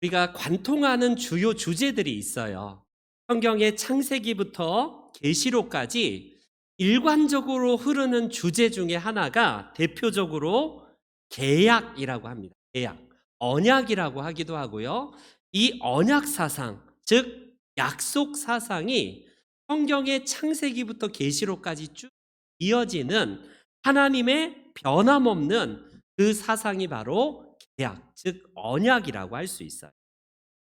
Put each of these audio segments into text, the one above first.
우리가 관통하는 주요 주제들이 있어요. 성경의 창세기부터 계시록까지 일관적으로 흐르는 주제 중에 하나가 대표적으로 계약이라고 합니다. 계약. 언약이라고 하기도 하고요. 이 언약 사상, 즉 약속 사상이 성경의 창세기부터 계시록까지 쭉 이어지는 하나님의 변함없는 그 사상이 바로 계약, 즉 언약이라고 할 수 있어요.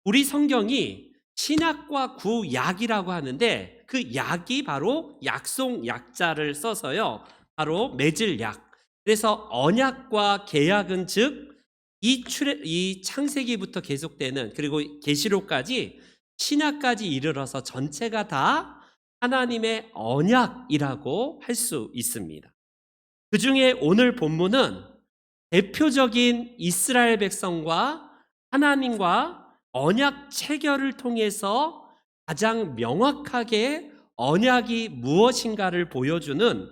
우리 성경이 신약과 구약이라고 하는데 그 약이 바로 약속 약자를 써서요. 바로 맺을 약. 그래서 언약과 계약은 즉 이 창세기부터 계속되는 그리고 계시록까지 신약까지 이르러서 전체가 다 하나님의 언약이라고 할 수 있습니다. 그중에 오늘 본문은 대표적인 이스라엘 백성과 하나님과 언약 체결을 통해서 가장 명확하게 언약이 무엇인가를 보여주는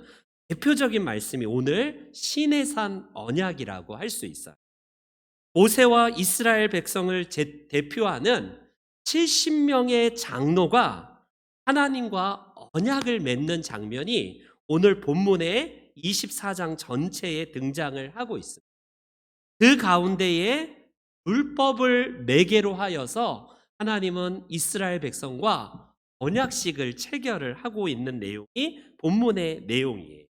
대표적인 말씀이 오늘 시내산 언약이라고 할 수 있어요. 모세와 이스라엘 백성을 대표하는 70명의 장로가 하나님과 언약을 맺는 장면이 오늘 본문의 24장 전체에 등장을 하고 있습니다. 그 가운데에 율법을 매개로 하여서 하나님은 이스라엘 백성과 언약식을 체결을 하고 있는 내용이 본문의 내용이에요.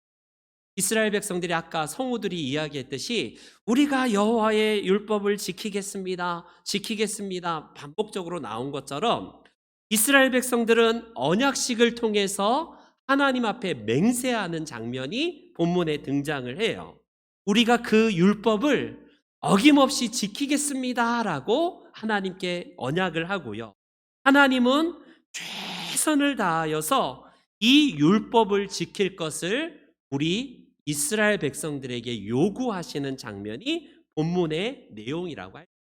이스라엘 백성들이 아까 성우들이 이야기했듯이 우리가 여호와의 율법을 지키겠습니다. 지키겠습니다. 반복적으로 나온 것처럼 이스라엘 백성들은 언약식을 통해서 하나님 앞에 맹세하는 장면이 본문에 등장을 해요. 우리가 그 율법을 어김없이 지키겠습니다라고 하나님께 언약을 하고요. 하나님은 최선을 다하여서 이 율법을 지킬 것을 우리 이스라엘 백성들에게 요구하시는 장면이 본문의 내용이라고 할까요?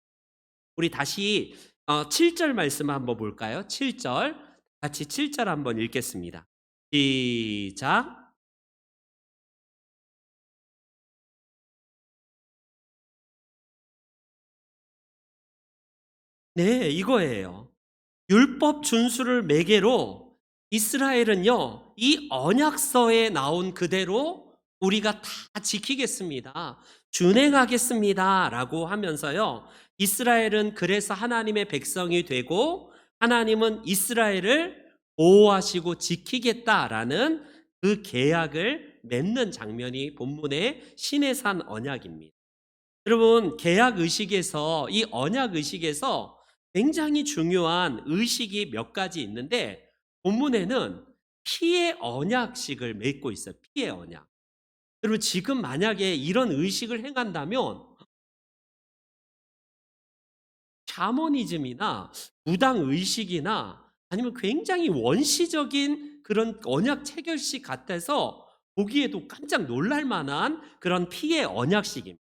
우리 다시 7절 말씀 한번 볼까요? 7절 같이 7절 한번 읽겠습니다. 시작. 네, 이거예요. 율법 준수를 매개로 이스라엘은요, 이 언약서에 나온 그대로 우리가 다 지키겠습니다. 준행하겠습니다. 라고 하면서요, 이스라엘은 그래서 하나님의 백성이 되고 하나님은 이스라엘을 보호하시고 지키겠다라는 그 계약을 맺는 장면이 본문의 시내산 언약입니다. 여러분, 계약 의식에서 이 언약 의식에서 굉장히 중요한 의식이 몇 가지 있는데 본문에는 피의 언약식을 맺고 있어요. 피의 언약. 여러분, 지금 만약에 이런 의식을 행한다면 샤머니즘이나 무당 의식이나 아니면 굉장히 원시적인 그런 언약 체결식 같아서 보기에도 깜짝 놀랄 만한 그런 피의 언약식입니다.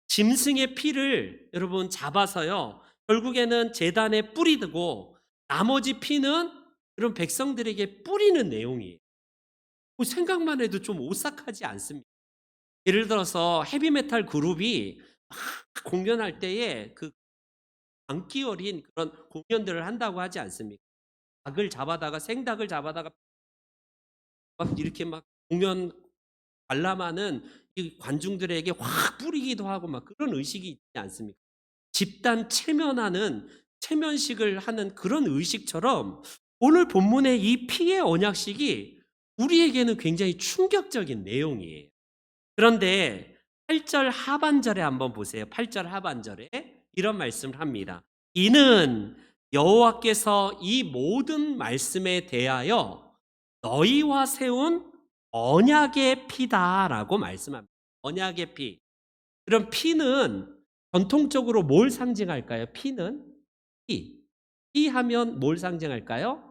짐승의 피를 여러분 잡아서요, 결국에는 제단에 뿌리고 나머지 피는 그런 백성들에게 뿌리는 내용이에요. 생각만 해도 좀 오싹하지 않습니까? 예를 들어서 헤비메탈 그룹이 막 공연할 때에 그 광기 어린 그런 공연들을 한다고 하지 않습니까? 닭을 잡아다가 생닭을 잡아다가 막 이렇게 막 공연 관람하는 이 관중들에게 확 뿌리기도 하고 막 그런 의식이 있지 않습니까? 집단 체면하는 체면식을 하는 그런 의식처럼 오늘 본문의 이 피의 언약식이 우리에게는 굉장히 충격적인 내용이에요. 그런데 8절 하반절에 한번 보세요. 8절 하반절에 이런 말씀을 합니다. 이는 여호와께서 이 모든 말씀에 대하여 너희와 세운 언약의 피다라고 말씀합니다. 언약의 피. 그럼 피는 전통적으로 뭘 상징할까요? 피는 피. 피 하면 뭘 상징할까요?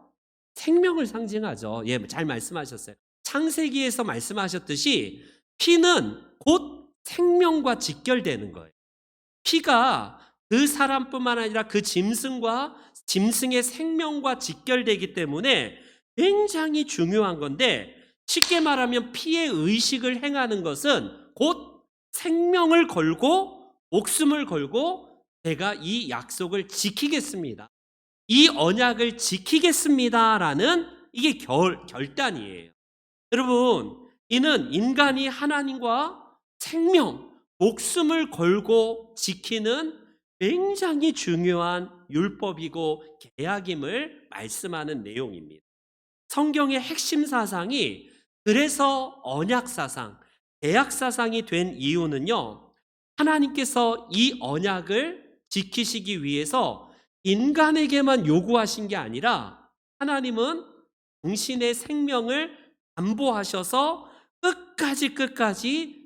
생명을 상징하죠. 예, 잘 말씀하셨어요. 창세기에서 말씀하셨듯이 피는 곧 생명과 직결되는 거예요. 피가 그 사람뿐만 아니라 그 짐승의 생명과 직결되기 때문에 굉장히 중요한 건데, 쉽게 말하면 피의 의식을 행하는 것은 곧 생명을 걸고 목숨을 걸고 제가 이 약속을 지키겠습니다. 이 언약을 지키겠습니다라는 이게 결단이에요. 여러분, 이는 인간이 하나님과 생명, 목숨을 걸고 지키는 굉장히 중요한 율법이고 계약임을 말씀하는 내용입니다. 성경의 핵심 사상이 그래서 언약 사상, 계약 사상이 된 이유는요. 하나님께서 이 언약을 지키시기 위해서 인간에게만 요구하신 게 아니라 하나님은 당신의 생명을 담보하셔서 끝까지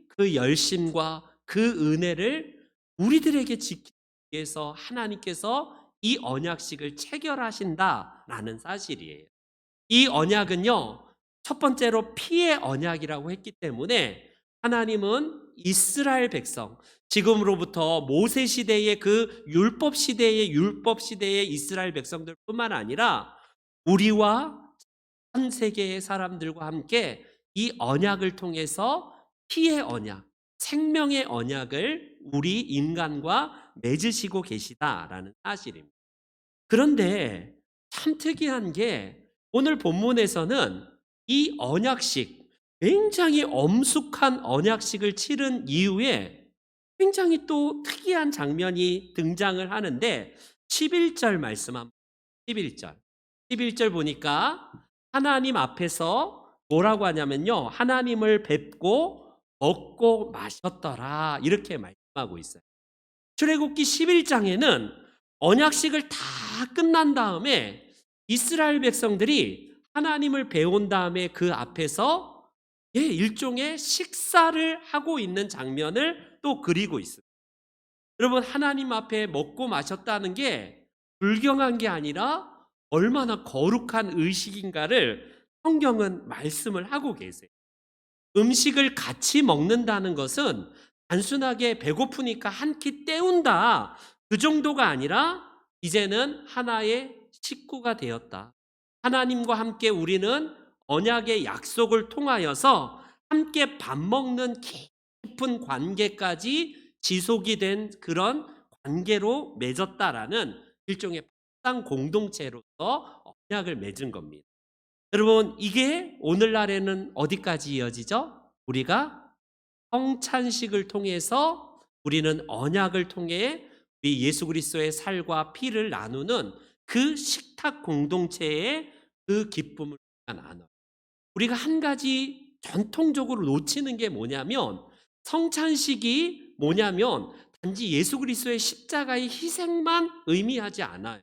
그 열심과 그 은혜를 우리들에게 지키기 위해서 하나님께서 이 언약식을 체결하신다라는 사실이에요. 이 언약은요, 첫 번째로 피의 언약이라고 했기 때문에 하나님은 이스라엘 백성, 지금으로부터 모세 시대의 그 율법 시대의 이스라엘 백성들뿐만 아니라 우리와 전 세계의 사람들과 함께 이 언약을 통해서 피의 언약, 생명의 언약을 우리 인간과 맺으시고 계시다라는 사실입니다. 그런데 참 특이한 게 오늘 본문에서는 이 언약식, 굉장히 엄숙한 언약식을 치른 이후에 굉장히 또 특이한 장면이 등장을 하는데 11절 말씀 한번 11절. 11절 보니까 하나님 앞에서 뭐라고 하냐면요. 하나님을 뵙고 먹고 마셨더라. 이렇게 말씀하고 있어요. 출애굽기 11장에는 언약식을 다 끝난 다음에 이스라엘 백성들이 하나님을 배운 다음에 그 앞에서 일종의 식사를 하고 있는 장면을 또 그리고 있습니다. 여러분, 하나님 앞에 먹고 마셨다는 게 불경한 게 아니라 얼마나 거룩한 의식인가를 성경은 말씀을 하고 계세요. 음식을 같이 먹는다는 것은 단순하게 배고프니까 한 끼 때운다, 그 정도가 아니라 이제는 하나의 식구가 되었다. 하나님과 함께 우리는 언약의 약속을 통하여서 함께 밥 먹는 깊은 관계까지 지속이 된 그런 관계로 맺었다라는 일종의 밥상 공동체로서 언약을 맺은 겁니다. 여러분, 이게 오늘날에는 어디까지 이어지죠? 우리가 성찬식을 통해서 우리는 언약을 통해 우리 예수 그리스도의 살과 피를 나누는 그 식탁 공동체의 그 기쁨을 나눠요. 우리가 한 가지 전통적으로 놓치는 게 뭐냐면 성찬식이 뭐냐면 단지 예수 그리스도의 십자가의 희생만 의미하지 않아요.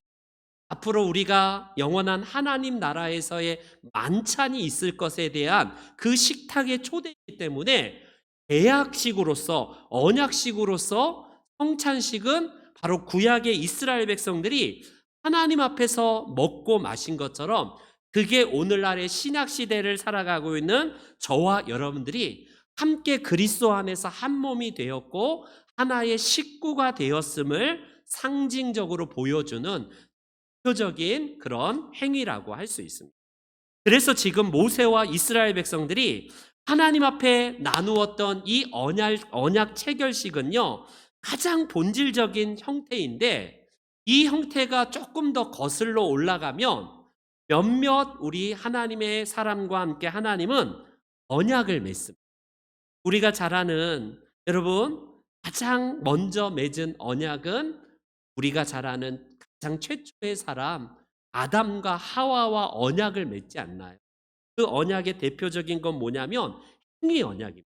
앞으로 우리가 영원한 하나님 나라에서의 만찬이 있을 것에 대한 그 식탁의 초대이기 때문에 계약식으로서 언약식으로서 성찬식은 바로 구약의 이스라엘 백성들이 하나님 앞에서 먹고 마신 것처럼 그게 오늘날의 신약 시대를 살아가고 있는 저와 여러분들이 함께 그리스도 안에서 한 몸이 되었고 하나의 식구가 되었음을 상징적으로 보여주는 표적인 그런 행위라고 할 수 있습니다. 그래서 지금 모세와 이스라엘 백성들이 하나님 앞에 나누었던 이 언약 체결식은요, 가장 본질적인 형태인데 이 형태가 조금 더 거슬러 올라가면 몇몇 우리 하나님의 사람과 함께 하나님은 언약을 맺습니다. 우리가 잘 아는, 여러분, 가장 먼저 맺은 언약은 우리가 잘 아는 가장 최초의 사람 아담과 하와와 언약을 맺지 않나요? 그 언약의 대표적인 건 뭐냐면 행위 언약입니다.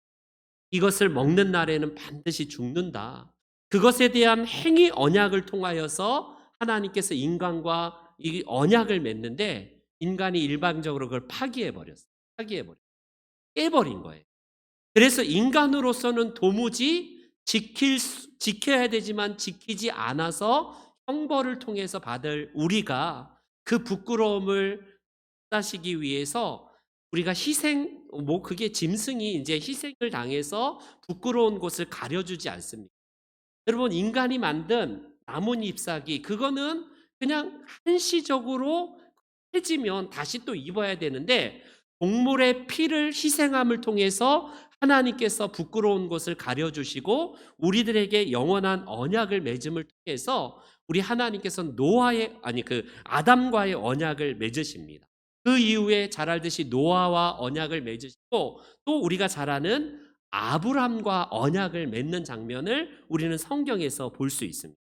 이것을 먹는 날에는 반드시 죽는다. 그것에 대한 행위 언약을 통하여서 하나님께서 인간과 이 언약을 맺는데 인간이 일방적으로 그걸 파기해버렸어요. 깨버린 거예요. 그래서 인간으로서는 도무지 지켜야 되지만 지키지 않아서 형벌을 통해서 받을 우리가 그 부끄러움을 따시기 위해서 우리가 그게 짐승이 이제 희생을 당해서 부끄러운 곳을 가려주지 않습니다. 여러분, 인간이 만든 나뭇잎사귀, 그거는 그냥 한시적으로 해지면 다시 또 입어야 되는데 동물의 피를 희생함을 통해서 하나님께서 부끄러운 것을 가려주시고 우리들에게 영원한 언약을 맺음을 통해서 우리 하나님께서 아담과의 언약을 맺으십니다. 그 이후에 잘 알듯이 노아와 언약을 맺으시고 또 우리가 잘 아는 아브람과 언약을 맺는 장면을 우리는 성경에서 볼 수 있습니다.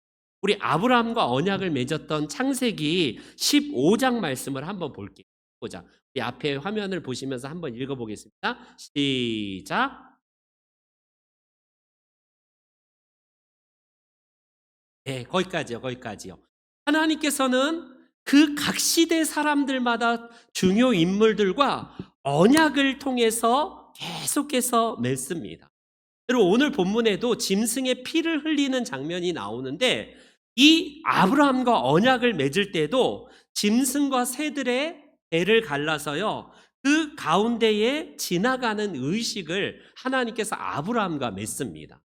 우리 아브람과 언약을 맺었던 창세기 15장 말씀을 한번 볼게요. 보자. 우리 앞에 화면을 보시면서 한번 읽어보겠습니다. 시작. 네, 거기까지요. 하나님께서는 그 각 시대 사람들마다 중요 인물들과 언약을 통해서 계속해서 맺습니다. 그리고 오늘 본문에도 짐승의 피를 흘리는 장면이 나오는데 이 아브라함과 언약을 맺을 때도 짐승과 새들의 배를 갈라서요. 그 가운데에 지나가는 의식을 하나님께서 아브라함과 맺습니다.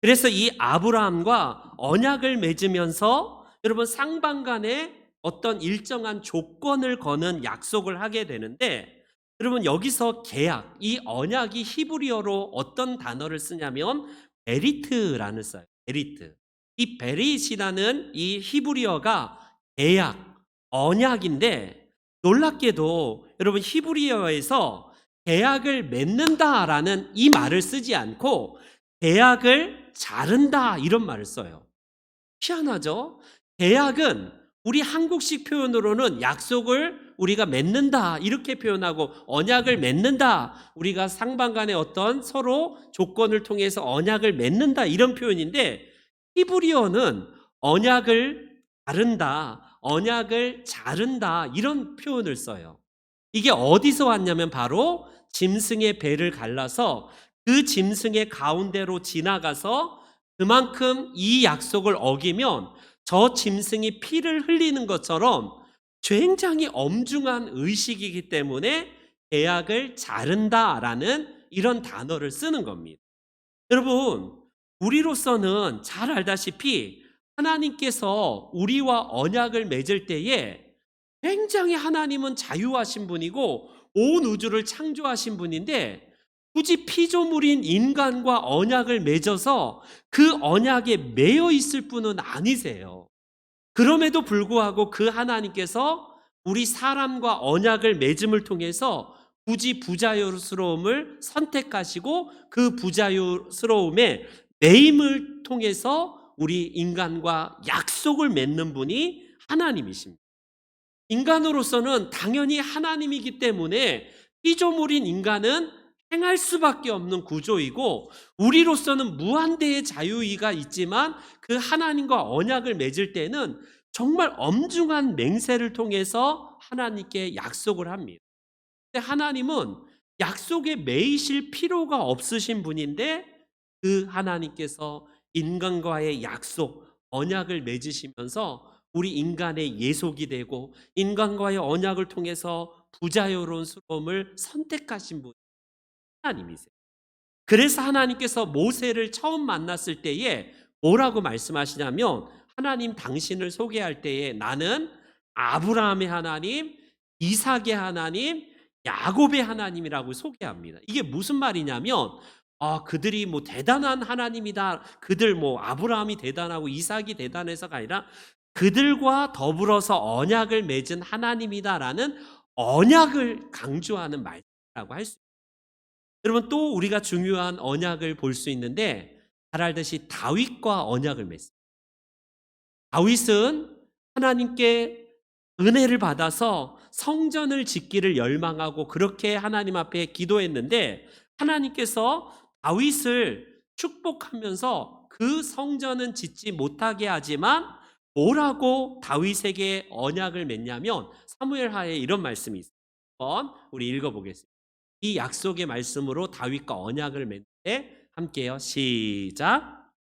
그래서 이 아브라함과 언약을 맺으면서 여러분 상반간에 어떤 일정한 조건을 거는 약속을 하게 되는데 여러분 여기서 계약, 이 언약이 히브리어로 어떤 단어를 쓰냐면 베리트라는 써요. 베리트. 이 베릿이라는 이 히브리어가 계약, 언약인데 놀랍게도 여러분 히브리어에서 계약을 맺는다라는 이 말을 쓰지 않고 계약을 자른다 이런 말을 써요. 희한하죠? 계약은 우리 한국식 표현으로는 약속을 우리가 맺는다 이렇게 표현하고 언약을 맺는다 우리가 상반간의 어떤 서로 조건을 통해서 언약을 맺는다 이런 표현인데 히브리어는 언약을 자른다, 언약을 자른다 이런 표현을 써요. 이게 어디서 왔냐면 바로 짐승의 배를 갈라서 그 짐승의 가운데로 지나가서 그만큼 이 약속을 어기면 저 짐승이 피를 흘리는 것처럼 굉장히 엄중한 의식이기 때문에 계약을 자른다라는 이런 단어를 쓰는 겁니다. 여러분, 우리로서는 잘 알다시피 하나님께서 우리와 언약을 맺을 때에 굉장히 하나님은 자유하신 분이고 온 우주를 창조하신 분인데 굳이 피조물인 인간과 언약을 맺어서 그 언약에 매여 있을 분은 아니세요. 그럼에도 불구하고 그 하나님께서 우리 사람과 언약을 맺음을 통해서 굳이 부자유스러움을 선택하시고 그 부자유스러움의 매임을 통해서 우리 인간과 약속을 맺는 분이 하나님이십니다. 인간으로서는 당연히 하나님이기 때문에 피조물인 인간은 행할 수밖에 없는 구조이고 우리로서는 무한대의 자유의가 있지만 그 하나님과 언약을 맺을 때는 정말 엄중한 맹세를 통해서 하나님께 약속을 합니다. 근데 하나님은 약속에 매이실 필요가 없으신 분인데 그 하나님께서 인간과의 약속, 언약을 맺으시면서 우리 인간의 예속이 되고 인간과의 언약을 통해서 부자유로움을 선택하신 분 하나님이세요. 그래서 하나님께서 모세를 처음 만났을 때에 뭐라고 말씀하시냐면 하나님 당신을 소개할 때에 나는 아브라함의 하나님, 이삭의 하나님, 야곱의 하나님이라고 소개합니다. 이게 무슨 말이냐면 그들이 뭐 대단한 하나님이다. 그들 뭐 아브라함이 대단하고 이삭이 대단해서가 아니라 그들과 더불어서 언약을 맺은 하나님이다라는 언약을 강조하는 말이라고 할 수 있습니다. 여러분 또 우리가 중요한 언약을 볼 수 있는데 잘 알듯이 다윗과 언약을 맺습니다. 다윗은 하나님께 은혜를 받아서 성전을 짓기를 열망하고 그렇게 하나님 앞에 기도했는데 하나님께서 다윗을 축복하면서 그 성전은 짓지 못하게 하지만 뭐라고 다윗에게 언약을 맺냐면 사무엘하에 이런 말씀이 있어요. 한번 우리 읽어보겠습니다. 이 약속의 말씀으로 다윗과 언약을 맺는데 함께요. 시작.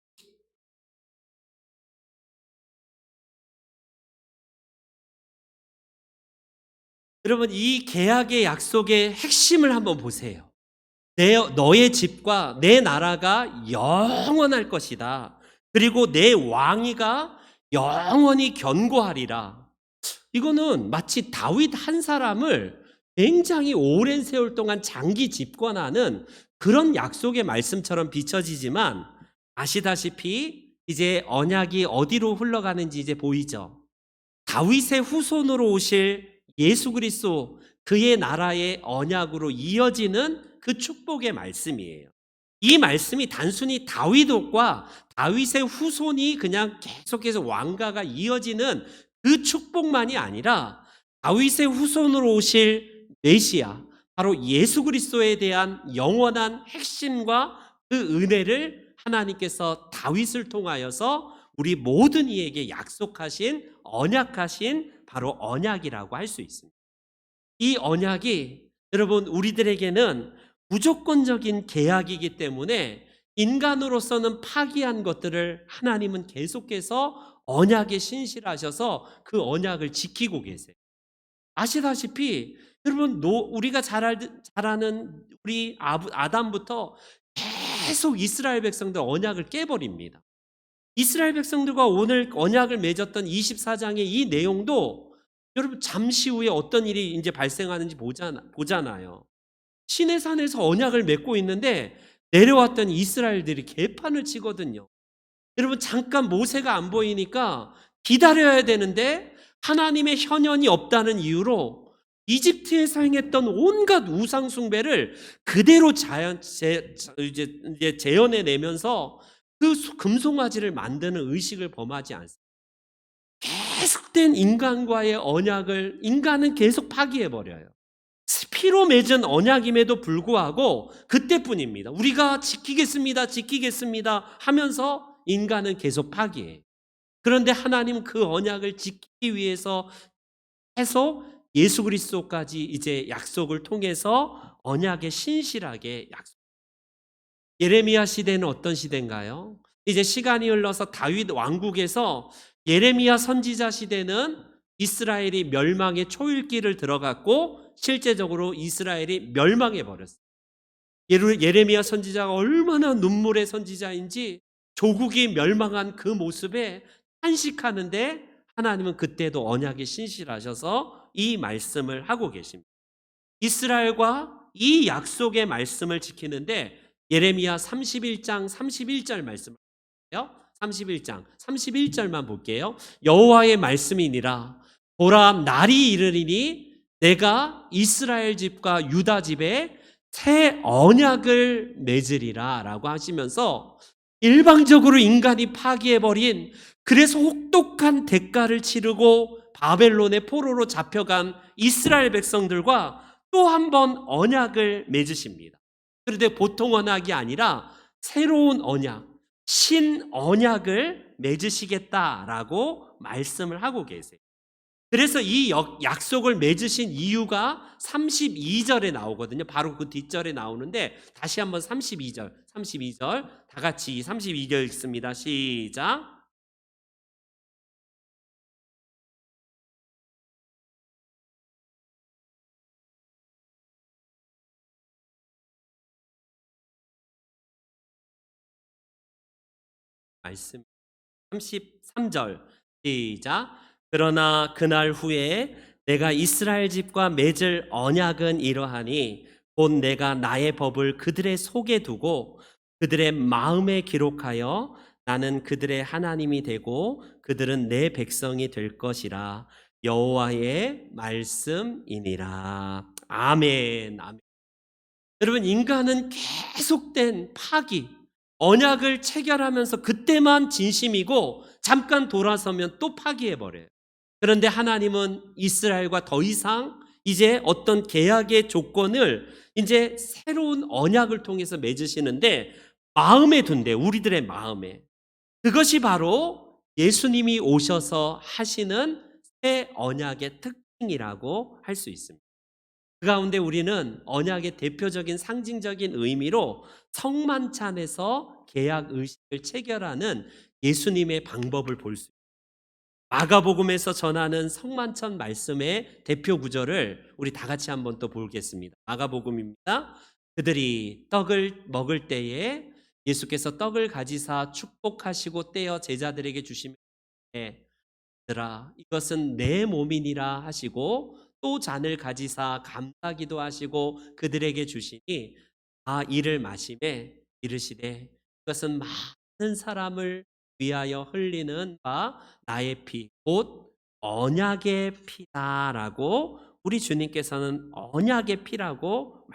여러분 이 계약의 약속의 핵심을 한번 보세요. 너의 집과 내 나라가 영원할 것이다. 그리고 내 왕위가 영원히 견고하리라. 이거는 마치 다윗 한 사람을 굉장히 오랜 세월 동안 장기 집권하는 그런 약속의 말씀처럼 비춰지지만, 아시다시피 이제 언약이 어디로 흘러가는지 이제 보이죠. 다윗의 후손으로 오실 예수 그리스도, 그의 나라의 언약으로 이어지는 그 축복의 말씀이에요. 이 말씀이 단순히 다윗과 다윗의 후손이 그냥 계속해서 왕가가 이어지는 그 축복만이 아니라, 다윗의 후손으로 오실 메시아, 바로 예수 그리스도에 대한 영원한 핵심과 그 은혜를 하나님께서 다윗을 통하여서 우리 모든 이에게 약속하신, 언약하신 바로 언약이라고 할 수 있습니다. 이 언약이 여러분 우리들에게는 무조건적인 계약이기 때문에, 인간으로서는 파기한 것들을 하나님은 계속해서 언약에 신실하셔서 그 언약을 지키고 계세요. 아시다시피 여러분, 우리가 잘 아는 우리 아담부터 계속 이스라엘 백성들 언약을 깨버립니다. 이스라엘 백성들과 오늘 언약을 맺었던 24장의 이 내용도 여러분 잠시 후에 어떤 일이 이제 발생하는지 보잖아요. 시내산에서 언약을 맺고 있는데 내려왔던 이스라엘들이 개판을 치거든요. 여러분 잠깐 모세가 안 보이니까 기다려야 되는데, 하나님의 현현이 없다는 이유로 이집트에서 행했던 온갖 우상 숭배를 그대로 이제 재현해 내면서 그 금송아지를 만드는 의식을 범하지 않습니다. 계속된 인간과의 언약을 인간은 계속 파기해 버려요. 피로 맺은 언약임에도 불구하고 그때뿐입니다. 우리가 지키겠습니다, 지키겠습니다 하면서 인간은 계속 파기해요. 그런데 하나님은 그 언약을 지키기 위해서 계속 예수 그리스도까지 이제 약속을 통해서 언약에 신실하게 약속. 예레미야 시대는 어떤 시대인가요? 이제 시간이 흘러서 다윗 왕국에서 예레미야 선지자 시대는 이스라엘이 멸망의 초읽기를 들어갔고 실제적으로 이스라엘이 멸망해 버렸어요. 예레미야 선지자가 얼마나 눈물의 선지자인지, 조국이 멸망한 그 모습에 탄식하는데 하나님은 그때도 언약에 신실하셔서 이 말씀을 하고 계십니다. 이스라엘과 이 약속의 말씀을 지키는데 예레미야 31장 31절 말씀을 볼게요. 31장 31절만 볼게요. 여호와의 말씀이니라. 보라, 날이 이르리니 내가 이스라엘 집과 유다 집에 새 언약을 맺으리라 라고 하시면서, 일방적으로 인간이 파기해버린, 그래서 혹독한 대가를 치르고 바벨론의 포로로 잡혀간 이스라엘 백성들과 또 한 번 언약을 맺으십니다. 그런데 보통 언약이 아니라 새로운 언약, 신언약을 맺으시겠다라고 말씀을 하고 계세요. 그래서 이 약속을 맺으신 이유가 32절에 나오거든요. 바로 그 뒷절에 나오는데, 다시 한번 32절 다 같이 32절 읽습니다. 시작. 말씀 33절 시작. 그러나 그날 후에 내가 이스라엘 집과 맺을 언약은 이러하니, 곧 내가 나의 법을 그들의 속에 두고 그들의 마음에 기록하여 나는 그들의 하나님이 되고 그들은 내 백성이 될 것이라. 여호와의 말씀이니라. 아멘. 아멘. 여러분, 인간은 계속된 파기, 언약을 체결하면서 그때만 진심이고 잠깐 돌아서면 또 파기해버려요. 그런데 하나님은 이스라엘과 더 이상 이제 어떤 계약의 조건을 이제 새로운 언약을 통해서 맺으시는데, 마음에 둔대, 우리들의 마음에. 그것이 바로 예수님이 오셔서 하시는 새 언약의 특징이라고 할 수 있습니다. 그 가운데 우리는 언약의 대표적인 상징적인 의미로 성만찬에서 계약 의식을 체결하는 예수님의 방법을 볼 수 있습니다. 마가복음에서 전하는 성만찬 말씀의 대표 구절을 우리 다 같이 한번 또 보겠습니다. 마가복음입니다. 그들이 떡을 먹을 때에 예수께서 떡을 가지사 축복하시고 떼어 제자들에게 주시며, 얘들아 이것은 내 몸이니라 하시고, 또 잔을 가지사 감사기도 하시고 그들에게 주시니 이를 마시매 이르시되 이것은 많은 사람을 위하여 흘리는 바 나의 피 곧 언약의 피다라고 우리 주님께서는 언약의 피라고.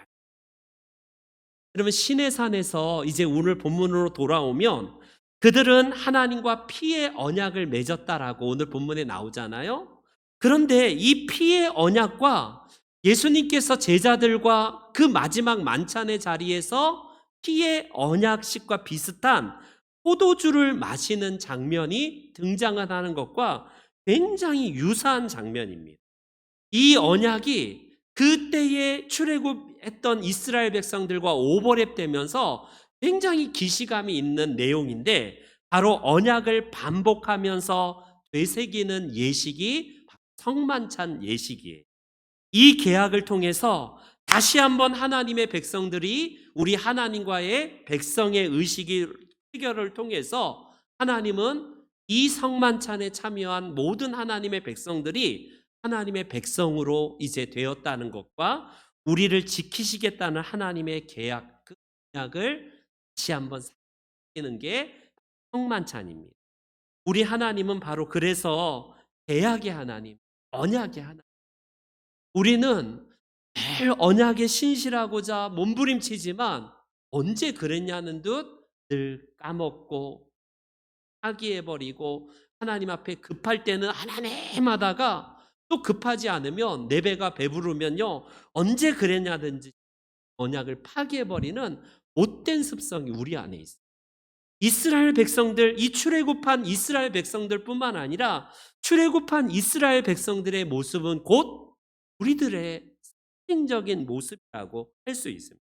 여러분, 신의 산에서 이제 오늘 본문으로 돌아오면 그들은 하나님과 피의 언약을 맺었다라고 오늘 본문에 나오잖아요. 그런데 이 피의 언약과 예수님께서 제자들과 그 마지막 만찬의 자리에서 피의 언약식과 비슷한 포도주를 마시는 장면이 등장하는 것과 굉장히 유사한 장면입니다. 이 언약이 그때에 출애굽했던 이스라엘 백성들과 오버랩되면서 굉장히 기시감이 있는 내용인데, 바로 언약을 반복하면서 되새기는 예식이 성만찬 예식이에요. 이 계약을 통해서 다시 한번 하나님의 백성들이 우리 하나님과의 백성의 의식이 해결을 통해서 하나님은 이 성만찬에 참여한 모든 하나님의 백성들이 하나님의 백성으로 이제 되었다는 것과 우리를 지키시겠다는 하나님의 계약, 그 계약을 다시 한번 살리는 게 성만찬입니다. 우리 하나님은 바로 그래서 계약의 하나님, 언약의 하나님. 우리는 매일 언약에 신실하고자 몸부림치지만 언제 그랬냐는 듯 늘 까먹고 파기해버리고 하나님 앞에 급할 때는 하나님 하다가 또 급하지 않으면 내 배가 배부르면요 언제 그랬냐든지 언약을 파기해버리는 못된 습성이 우리 안에 있어요. 이스라엘 백성들, 이 출애굽한 이스라엘 백성들뿐만 아니라 출애굽한 이스라엘 백성들의 모습은 곧 우리들의 상징적인 모습이라고 할 수 있습니다.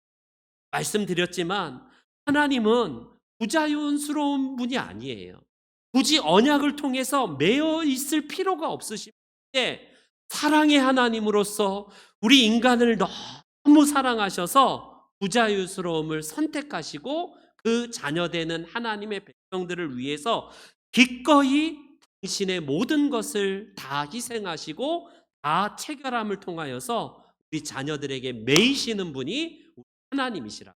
말씀드렸지만 하나님은 부자연스러운 분이 아니에요. 굳이 언약을 통해서 매여 있을 필요가 없으신데 사랑의 하나님으로서 우리 인간을 너무 사랑하셔서 부자유스러움을 선택하시고 그 자녀되는 하나님의 백성들을 위해서 기꺼이 당신의 모든 것을 다 희생하시고 다 체결함을 통하여서 우리 자녀들에게 매이시는 분이 하나님이시라.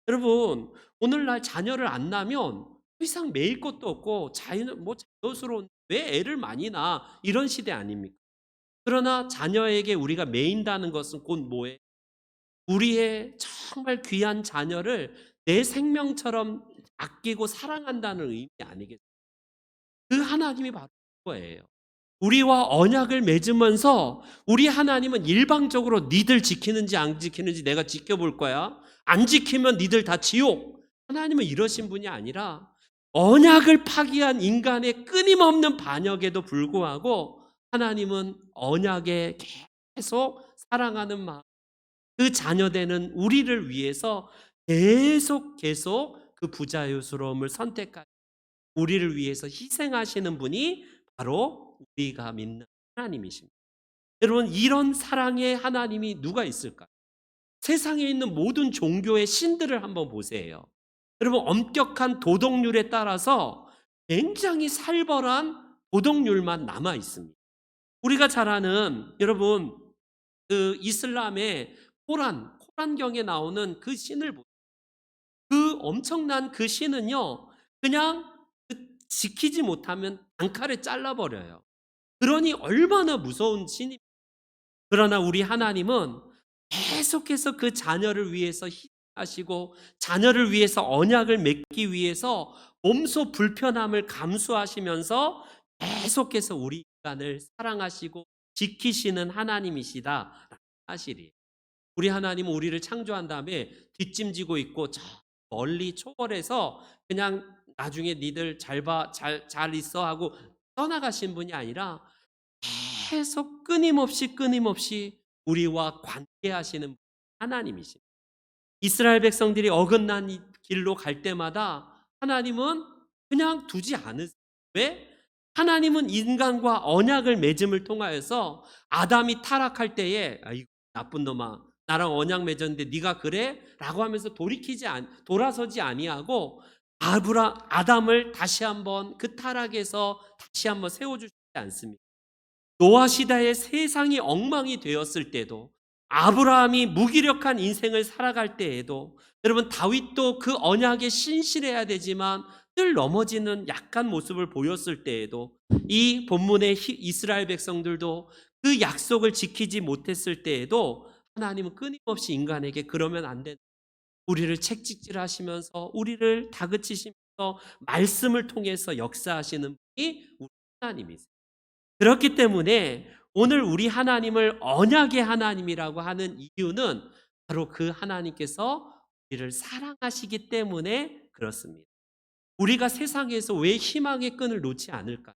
여러분, 오늘날 자녀를 안 낳으면 더 이상 매일 것도 없고 자연스러운 왜 애를 많이 낳아 이런 시대 아닙니까? 그러나 자녀에게 우리가 매인다는 것은 곧 뭐예요? 우리의 정말 귀한 자녀를 내 생명처럼 아끼고 사랑한다는 의미 아니겠어요? 그 하나님이 바로 그거예요. 우리와 언약을 맺으면서 우리 하나님은 일방적으로 니들 지키는지 안 지키는지 내가 지켜볼 거야. 안 지키면 니들 다 지옥. 하나님은 이러신 분이 아니라 언약을 파기한 인간의 끊임없는 반역에도 불구하고 하나님은 언약에 계속 사랑하는 마음, 그 자녀되는 우리를 위해서 계속 그 부자유스러움을 선택하시고 우리를 위해서 희생하시는 분이 바로 우리가 믿는 하나님이십니다. 여러분, 이런 사랑의 하나님이 누가 있을까요? 세상에 있는 모든 종교의 신들을 한번 보세요. 여러분, 엄격한 도덕률에 따라서 굉장히 살벌한 도덕률만 남아 있습니다. 우리가 잘 아는 여러분 그 이슬람의 코란경에 나오는 그 신을 보세요. 그 엄청난 그 신은요 그냥 지키지 못하면 단칼에 잘라버려요. 그러니 얼마나 무서운 신입니까? 그러나 우리 하나님은 계속해서 그 자녀를 위해서 희생하시고 자녀를 위해서 언약을 맺기 위해서 몸소 불편함을 감수하시면서 계속해서 우리 인간을 사랑하시고 지키시는 하나님이시다라는 사실이에요. 우리 하나님은 우리를 창조한 다음에 뒷짐지고 있고 저 멀리 초월해서 그냥 나중에 니들 잘 있어 하고 떠나가신 분이 아니라 계속 끊임없이 우리와 관계하시는 하나님이십니다. 이스라엘 백성들이 어긋난 이 길로 갈 때마다 하나님은 그냥 두지 않으세요. 왜? 하나님은 인간과 언약을 맺음을 통하여서 아담이 타락할 때에 아이고 나쁜 놈아 나랑 언약 맺었는데 네가 그래? 라고 하면서 돌아서지 아니하고 아담을 다시 한번 그 타락에서 다시 한번 세워주시지 않습니다. 노아 시대에 세상이 엉망이 되었을 때도, 아브라함이 무기력한 인생을 살아갈 때에도, 여러분 다윗도 그 언약에 신실해야 되지만 늘 넘어지는 약한 모습을 보였을 때에도, 이 본문의 이스라엘 백성들도 그 약속을 지키지 못했을 때에도 하나님은 끊임없이 인간에게 그러면 안 된다, 우리를 책찍질하시면서 우리를 다그치시면서 말씀을 통해서 역사하시는 분이 우리 하나님이세요. 그렇기 때문에 오늘 우리 하나님을 언약의 하나님이라고 하는 이유는 바로 그 하나님께서 우리를 사랑하시기 때문에 그렇습니다. 우리가 세상에서 왜 희망의 끈을 놓지 않을까?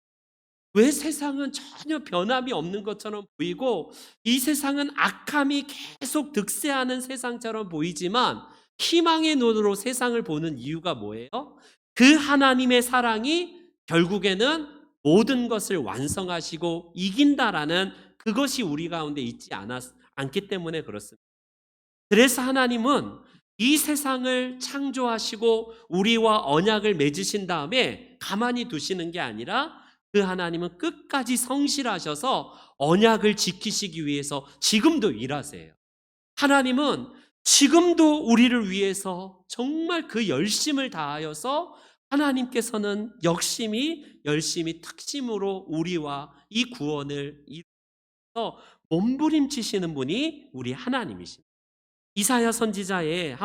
왜 세상은 전혀 변함이 없는 것처럼 보이고 이 세상은 악함이 계속 득세하는 세상처럼 보이지만 희망의 눈으로 세상을 보는 이유가 뭐예요? 그 하나님의 사랑이 결국에는 모든 것을 완성하시고 이긴다라는 그것이 우리 가운데 있지 않기 때문에 그렇습니다. 그래서 하나님은 이 세상을 창조하시고 우리와 언약을 맺으신 다음에 가만히 두시는 게 아니라 그 하나님은 끝까지 성실하셔서 언약을 지키시기 위해서 지금도 일하세요. 하나님은 지금도 우리를 위해서 정말 그 열심을 다하여서 하나님께서는 열심히 특심으로 우리와 이 구원을 이루어서 몸부림치시는 분이 우리 하나님이십니다. 이사야 선지자의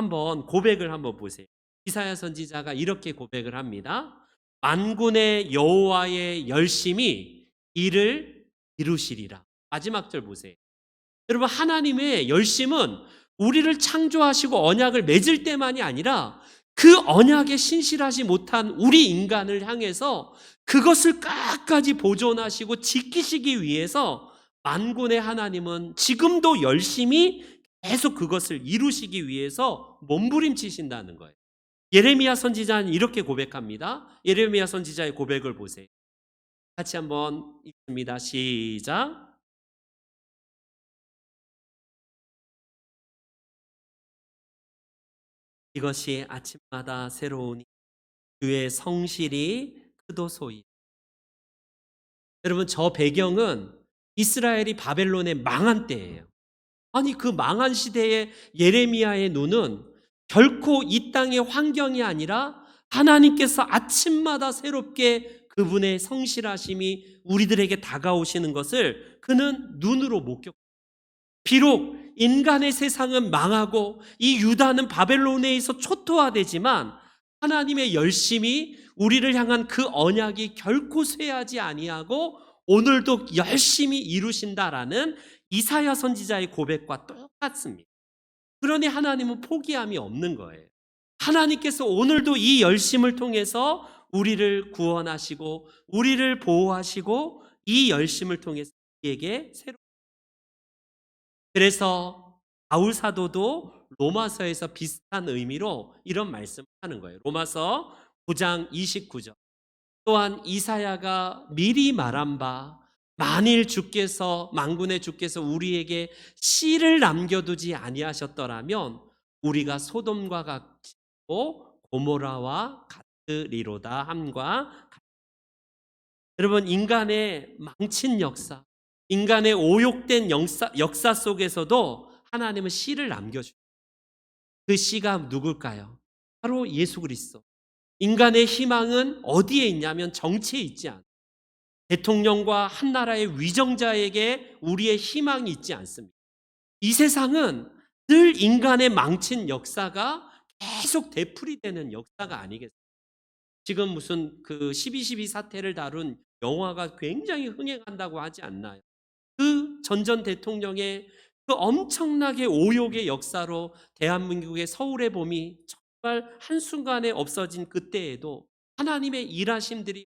고백을 한번 보세요. 이사야 선지자가 이렇게 고백을 합니다. 만군의 여호와의 열심이 이를 이루시리라. 마지막 절 보세요. 여러분 하나님의 열심은 우리를 창조하시고 언약을 맺을 때만이 아니라 그 언약에 신실하지 못한 우리 인간을 향해서 그것을 끝까지 보존하시고 지키시기 위해서 만군의 하나님은 지금도 열심히 계속 그것을 이루시기 위해서 몸부림치신다는 거예요. 예레미야 선지자는 이렇게 고백합니다. 예레미야 선지자의 고백을 보세요. 같이 한번 읽습니다. 시작. 이것이 아침마다 새로우니 주의 성실이 크도소이. 여러분 저 배경은 이스라엘이 바벨론에 망한 때예요. 아니 그 망한 시대에 예레미야의 눈은 결코 이 땅의 환경이 아니라 하나님께서 아침마다 새롭게 그분의 성실하심이 우리들에게 다가오시는 것을 그는 눈으로 목격. 비록 인간의 세상은 망하고 이 유다는 바벨론에 의해서 초토화되지만 하나님의 열심이 우리를 향한 그 언약이 결코 쇠하지 아니하고 오늘도 열심히 이루신다라는 이사야 선지자의 고백과 똑같습니다. 그러니 하나님은 포기함이 없는 거예요. 하나님께서 오늘도 이 열심을 통해서 우리를 구원하시고 우리를 보호하시고 이 열심을 통해서 우리에게 그래서 바울 사도도 로마서에서 비슷한 의미로 이런 말씀을 하는 거예요. 로마서 9장 29절. 또한 이사야가 미리 말한 바 만일 만군의 주께서 우리에게 씨를 남겨두지 아니하셨더라면 우리가 소돔과 같고 고모라와 같으리로다 함과 여러분 인간의 망친 역사, 인간의 오욕된 역사 속에서도 하나님은 씨를 남겨주세요. 그 씨가 누굴까요? 바로 예수 그리스도. 인간의 희망은 어디에 있냐면 정치에 있지 않아요. 대통령과 한 나라의 위정자에게 우리의 희망이 있지 않습니다. 이 세상은 늘 인간의 망친 역사가 계속 되풀이되는 역사가 아니겠습니까? 지금 무슨 그 12.12 사태를 다룬 영화가 굉장히 흥행한다고 하지 않나요? 그 전 대통령의 그 엄청나게 오욕의 역사로 대한민국의 서울의 봄이 정말 한순간에 없어진 그때에도 하나님의 일하심들이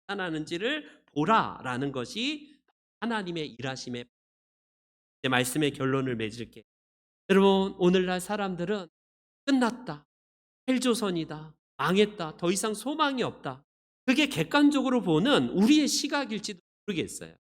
나타나는지를 보라라는 것이 하나님의 일하심의 말씀의 결론을 맺을게요. 여러분 오늘날 사람들은 끝났다, 헬조선이다, 망했다, 더 이상 소망이 없다, 그게 객관적으로 보는 우리의 시각일지도 모르겠어요.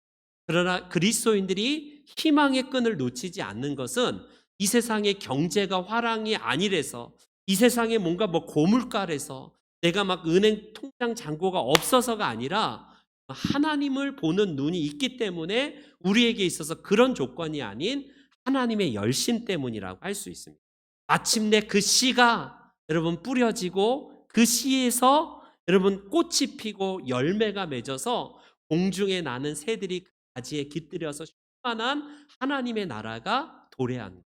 그러나 그리스도인들이 희망의 끈을 놓치지 않는 것은 이 세상의 경제가 화랑이 아니래서, 이 세상에 뭔가 고물가래서, 내가 막 은행 통장 잔고가 없어서가 아니라 하나님을 보는 눈이 있기 때문에 우리에게 있어서 그런 조건이 아닌 하나님의 열심 때문이라고 할 수 있습니다. 마침내 그 씨가 여러분 뿌려지고 그 씨에서 여러분 꽃이 피고 열매가 맺어서 공중에 나는 새들이 그 가지에 깃들여서 충만한 하나님의 나라가 도래한 거예요.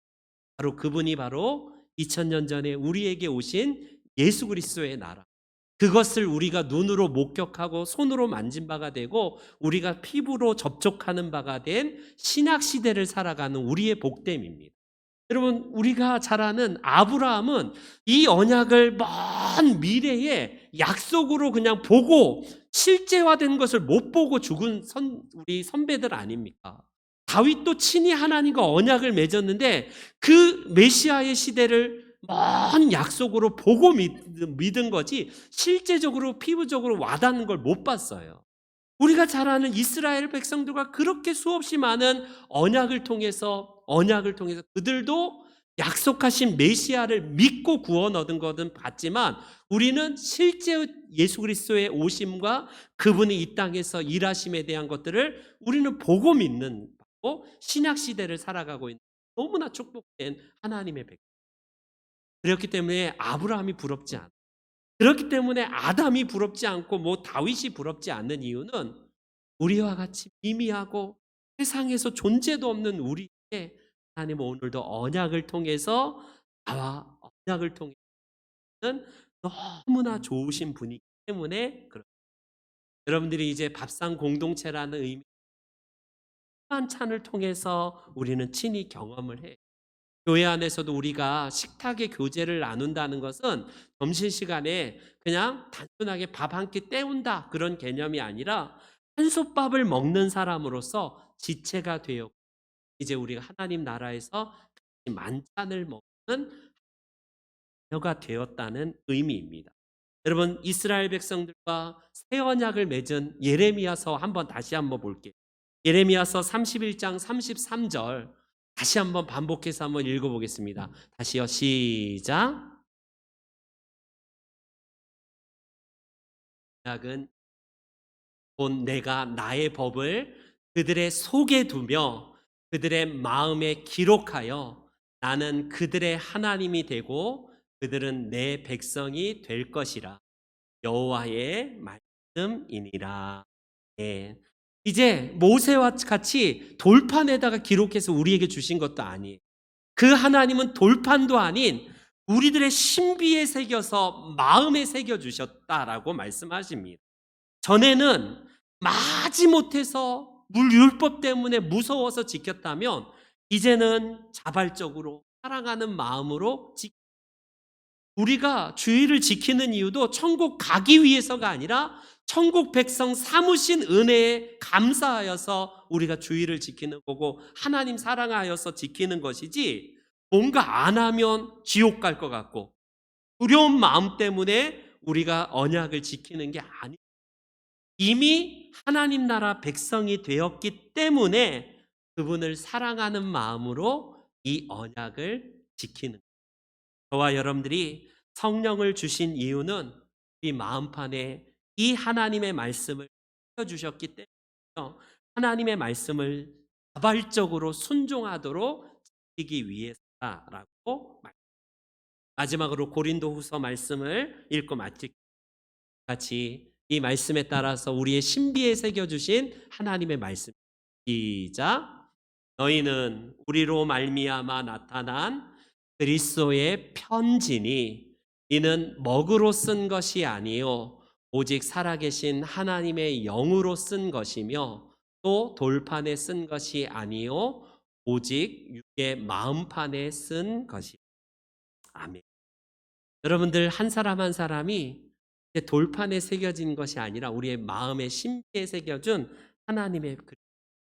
바로 그분이 바로 2000년 전에 우리에게 오신 예수 그리스도의 나라. 그것을 우리가 눈으로 목격하고 손으로 만진 바가 되고 우리가 피부로 접촉하는 바가 된 신약 시대를 살아가는 우리의 복됨입니다. 여러분, 우리가 잘 아는 아브라함은 이 언약을 먼 미래에 약속으로 그냥 보고 실제화된 것을 못 보고 죽은 우리 선배들 아닙니까? 다윗도 친히 하나님과 언약을 맺었는데 그 메시아의 시대를 먼 약속으로 보고 믿은 거지 실제적으로 피부적으로 와닿는 걸 못 봤어요. 우리가 잘 아는 이스라엘 백성들과 그렇게 수없이 많은 언약을 통해서 그들도 약속하신 메시아를 믿고 구원 얻은 것은 봤지만 우리는 실제 예수 그리스도의 오심과 그분이 이 땅에서 일하심에 대한 것들을 우리는 보고 믿는 거고 신약 시대를 살아가고 있는 너무나 축복된 하나님의 백성. 그렇기 때문에 아브라함이 부럽지 않아. 그렇기 때문에 아담이 부럽지 않고 다윗이 부럽지 않는 이유는 우리와 같이 미미하고 세상에서 존재도 없는 우리에게 하나님은 오늘도 언약을 통해서 나와 언약을 통해서는 너무나 좋으신 분이기 때문에 여러분들이 이제 밥상 공동체라는 의미 한찬을 통해서 우리는 친히 경험을 해. 교회 안에서도 우리가 식탁의 교제를 나눈다는 것은 점심시간에 그냥 단순하게 밥 한 끼 때운다 그런 개념이 아니라 한솥밥을 먹는 사람으로서 지체가 되어 이제 우리가 하나님 나라에서 만찬을 먹는 자녀가 되었다는 의미입니다. 여러분 이스라엘 백성들과 새 언약을 맺은 예레미야서 다시 한번 볼게요. 예레미야서 31장 33절 다시 한번 반복해서 한번 읽어보겠습니다. 다시요. 시작. 언약은 곧 내가 나의 법을 그들의 속에 두며 그들의 마음에 기록하여 나는 그들의 하나님이 되고 그들은 내 백성이 될 것이라. 여호와의 말씀이니라. 예. 이제 모세와 같이 돌판에다가 기록해서 우리에게 주신 것도 아니에요. 그 하나님은 돌판도 아닌 우리들의 신비에 새겨서 마음에 새겨 주셨다라고 말씀하십니다. 전에는 마지못해서 율법 때문에 무서워서 지켰다면 이제는 자발적으로 사랑하는 마음으로 우리가 주의를 지키는 이유도 천국 가기 위해서가 아니라 천국 백성 삼으신 은혜에 감사하여서 우리가 주의를 지키는 거고 하나님 사랑하여서 지키는 것이지 뭔가 안 하면 지옥 갈 것 같고 두려운 마음 때문에 우리가 언약을 지키는 게 아니. 이미 하나님 나라 백성이 되었기 때문에 그분을 사랑하는 마음으로 이 언약을 지키는 거예요. 저와 여러분들이 성령을 주신 이유는 이 마음판에 이 하나님의 말씀을 주셨기 때문에 하나님의 말씀을 자발적으로 순종하도록 지키기 위해서라고 마지막으로 고린도후서 말씀을 읽고 마칠 같이 이 말씀에 따라서 우리의 신비에 새겨주신 하나님의 말씀 시작. 너희는 우리로 말미암아 나타난 그리스도의 편지니 이는 먹으로 쓴 것이 아니요 오직 살아계신 하나님의 영으로 쓴 것이며 또 돌판에 쓴 것이 아니요 오직 육의 마음판에 쓴 것이. 아멘. 여러분들 한 사람 한 사람이 돌판에 새겨진 것이 아니라 우리의 마음의 심기에 새겨준 하나님의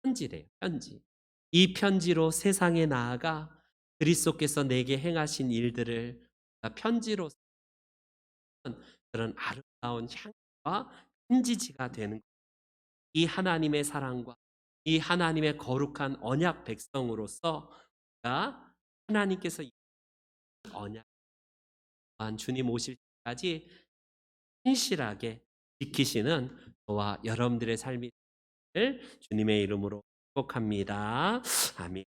편지래요. 편지. 이 편지로 세상에 나아가 그리스도께서 내게 행하신 일들을 편지로 그런 아름다운 향과 편지지가 되는 이 하나님의 사랑과 이 하나님의 거룩한 언약 백성으로서 하나님께서 언약 주님 오실 때까지 신실하게 지키시는 저와 여러분들의 삶이 될 주님의 이름으로 축복합니다. 아멘.